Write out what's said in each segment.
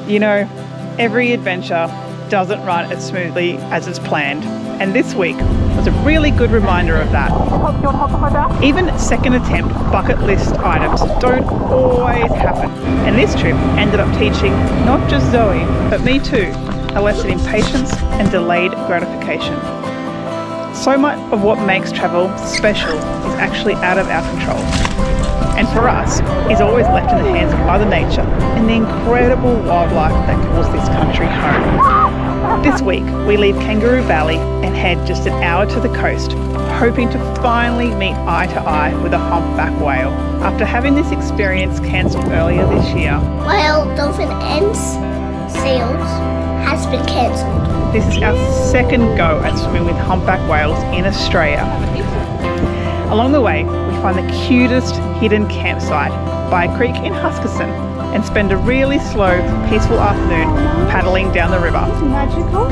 You know, every adventure doesn't run as smoothly as it's planned, and this week was a really good reminder of that. Even second attempt bucket list items don't always happen, and this trip ended up teaching not just Zoe, but me too, a lesson in patience and delayed gratification. So much of what makes travel special is actually out of our control, and for us is always left in the hands of Mother Nature and the incredible wildlife that calls this country home. This week we leave Kangaroo Valley and head just an hour to the coast, hoping to finally meet eye to eye with a humpback whale after having this experience cancelled earlier this year. Whale, dolphin and seals has been cancelled. This is our second go at swimming with humpback whales in Australia. Along the way, we find the cutest hidden campsite by a creek in Huskisson and spend a really slow, peaceful afternoon paddling down the river. It's magical.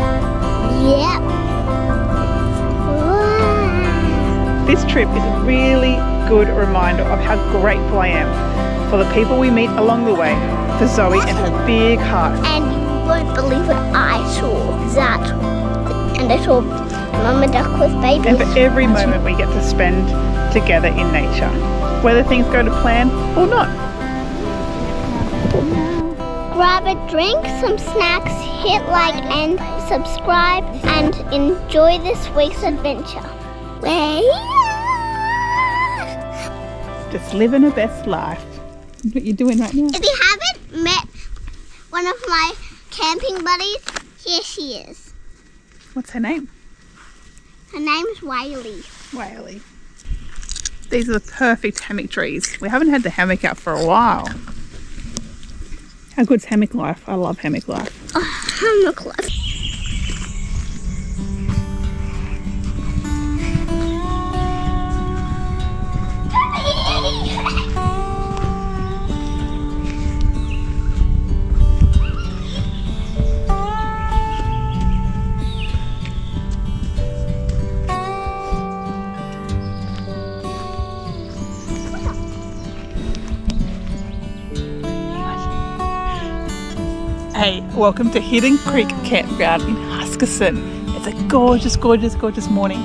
Yep. Wow. This trip is a really good reminder of how grateful I am for the people we meet along the way, for Zoe and her big heart. And you won't believe what I saw. That. And I saw Mama Duck with babies. And for every moment we get to spend together in nature, whether things go to plan or not. Grab a drink, some snacks, hit like and subscribe, and enjoy this week's adventure. Just living a best life. That's what you're doing right now. If you haven't met one of my camping buddies, here she is. What's her name? Her name's Whaley. Whaley. These are the perfect hammock trees. We haven't had the hammock out for a while. How good's hammock life? I love hammock life. Oh, hammock life. Hey, welcome to Hidden Creek Campground in Huskisson. It's a gorgeous, gorgeous, gorgeous morning.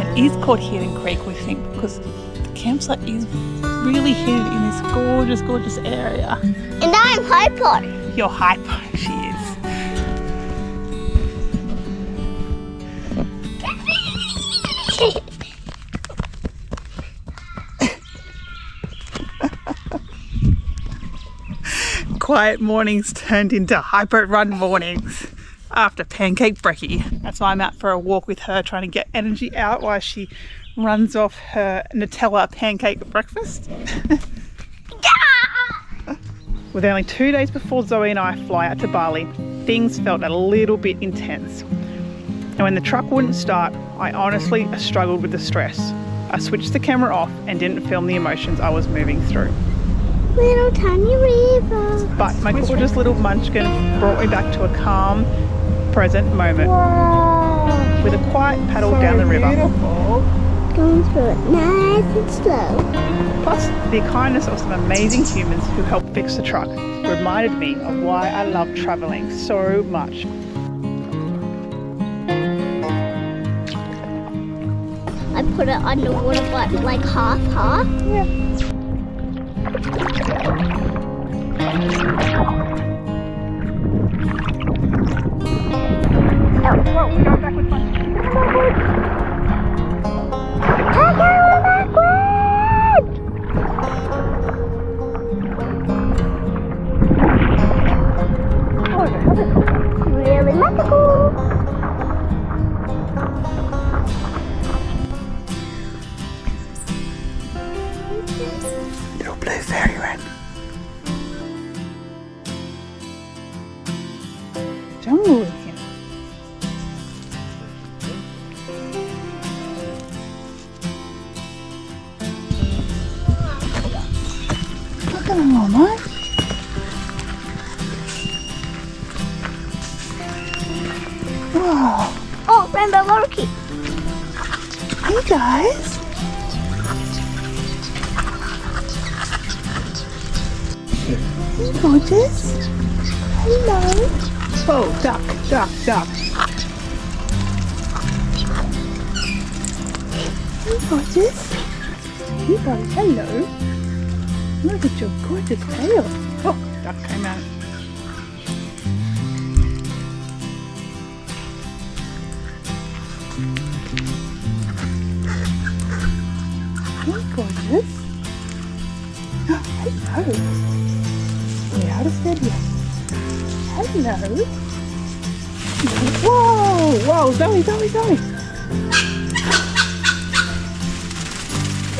It is called Hidden Creek, we think, because the campsite is really hidden in this gorgeous, gorgeous area. And I'm Hypo. You're hypo, she is. Quiet mornings turned into hypo run mornings after pancake brekkie. That's why I'm out for a walk with her, trying to get energy out while she runs off her Nutella pancake breakfast. With only 2 days before Zoe and I fly out to Bali, things felt a little bit intense. And when the truck wouldn't start, I honestly struggled with the stress. I switched the camera off and didn't film the emotions I was moving through. Little tiny river. But my gorgeous little munchkin brought me back to a calm, present moment. Whoa. With a quiet paddle down the river. Beautiful. Going through it nice and slow. Plus, the kindness of some amazing humans who helped fix the truck reminded me of why I love traveling so much. I put it underwater, but like half. Yeah. Whoa, we're going backwards. Really magical. Little blue fairy wren. Jungle again. Look at them all, mate. Whoa. Oh, rainbow lorikeet. Hey guys. Gorgeous. Hello. Oh, duck, duck, duck. Gorgeous. You guys, hello. Look at your gorgeous tail. Oh, duck came out. Hey, gorgeous. Oh, hello. Yeah, how to stand here. Hello. Whoa, whoa, Zoe, Zoe, Zoe.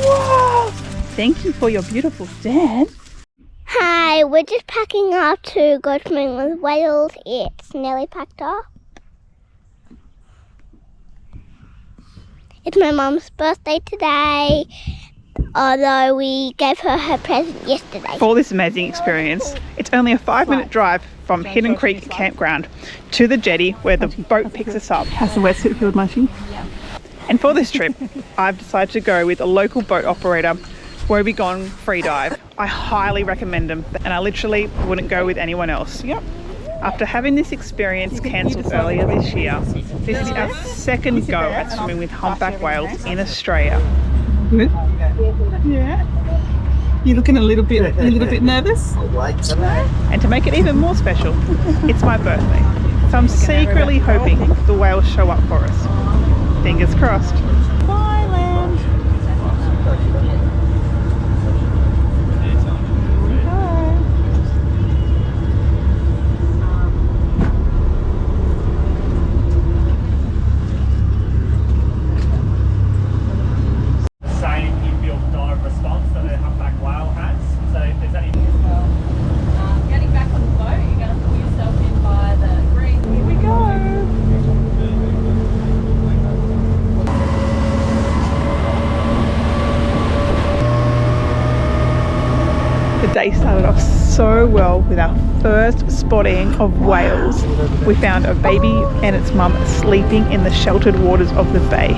Whoa. Thank you for your beautiful stand. Hi, we're just packing up to go swimming with whales. It's nearly packed up. It's my mum's birthday today, although we gave her her present yesterday. For this amazing experience, it's only a 5-minute drive from Hidden Creek Campground to the jetty where the boat picks us up. Has the wetsuit filled, Mushy? And for this trip, I've decided to go with a local boat operator, Wobie Gone Free Dive. I highly recommend them, and I literally wouldn't go with anyone else. Yep. After having this experience cancelled earlier this year, this is our second go at swimming with humpback whales in Australia. Good? Yeah. You're looking a little bit nervous? And to make it even more special, it's my birthday. So I'm secretly hoping the whales show up for us. Fingers crossed. Bye, land. The day started off so well with our first spotting of whales. We found a baby and its mum sleeping in the sheltered waters of the bay.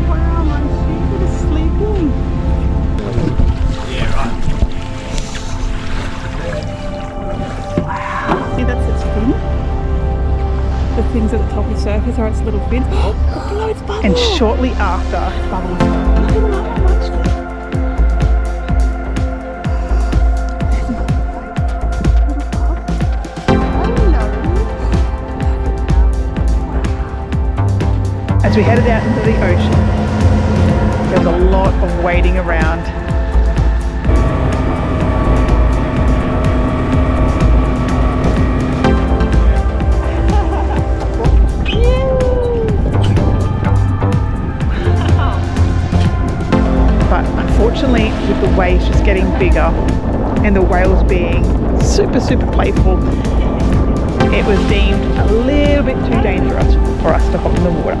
Wow, my sheep is sleeping. Yeah, right. Wow. See, that's its fin. The fins at the top of the surface are its little fins. Look below its bubble. And shortly after, bubbles. As we headed out into the ocean, there's a lot of wading around. But unfortunately, with the waves just getting bigger and the whales being super playful, it was deemed a little bit too dangerous for us to hop in the water.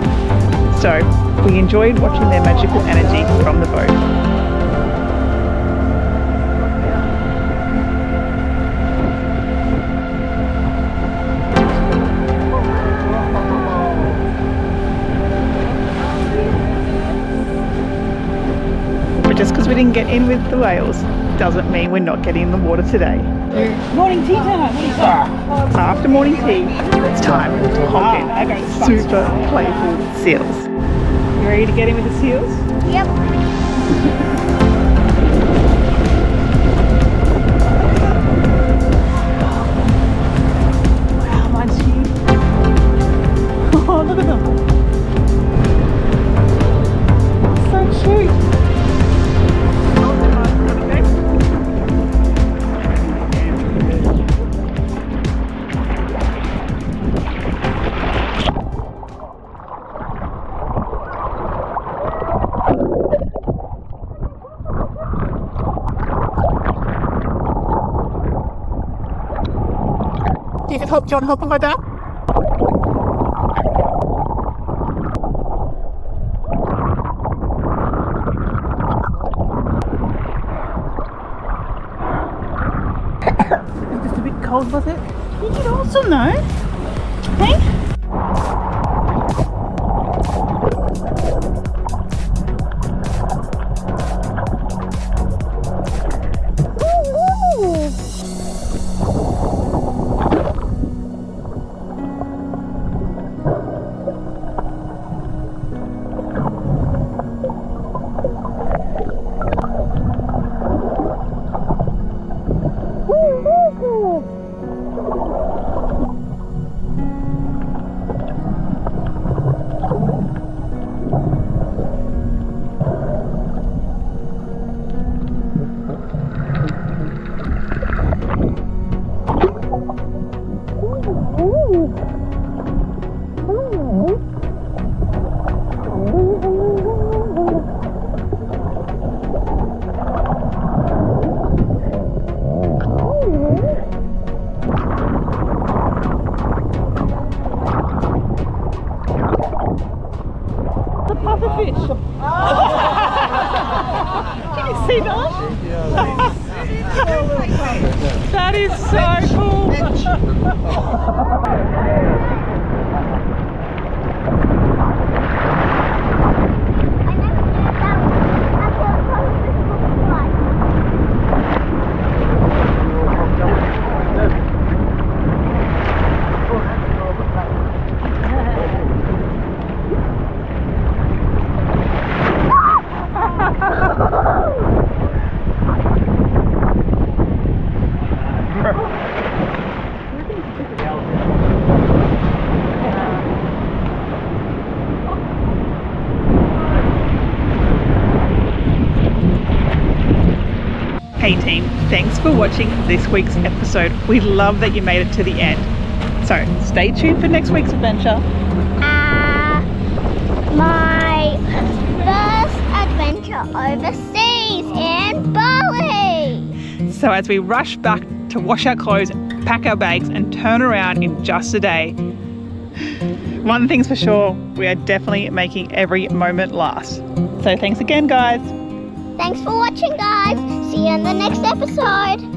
So we enjoyed watching their magical energy from the boat. But just because we didn't get in with the whales doesn't mean we're not getting in the water today. Morning tea time. After morning tea, it's time to hop in super playful seals. You ready to get in with the seals? Yep. Wow, Munchie. Oh, look at them. So cute. You can help John help him like that. It was just a bit cold, was it? You did awesome though. Hey? fish. Can you see that? That is so cool. Hey team, thanks for watching this week's episode. We love that you made it to the end. So stay tuned for next week's adventure. My first adventure overseas in Bali. So as we rush back to wash our clothes, pack our bags and turn around in just a day, one thing's for sure, we are definitely making every moment last. So thanks again guys. Thanks for watching, guys. See you in the next episode.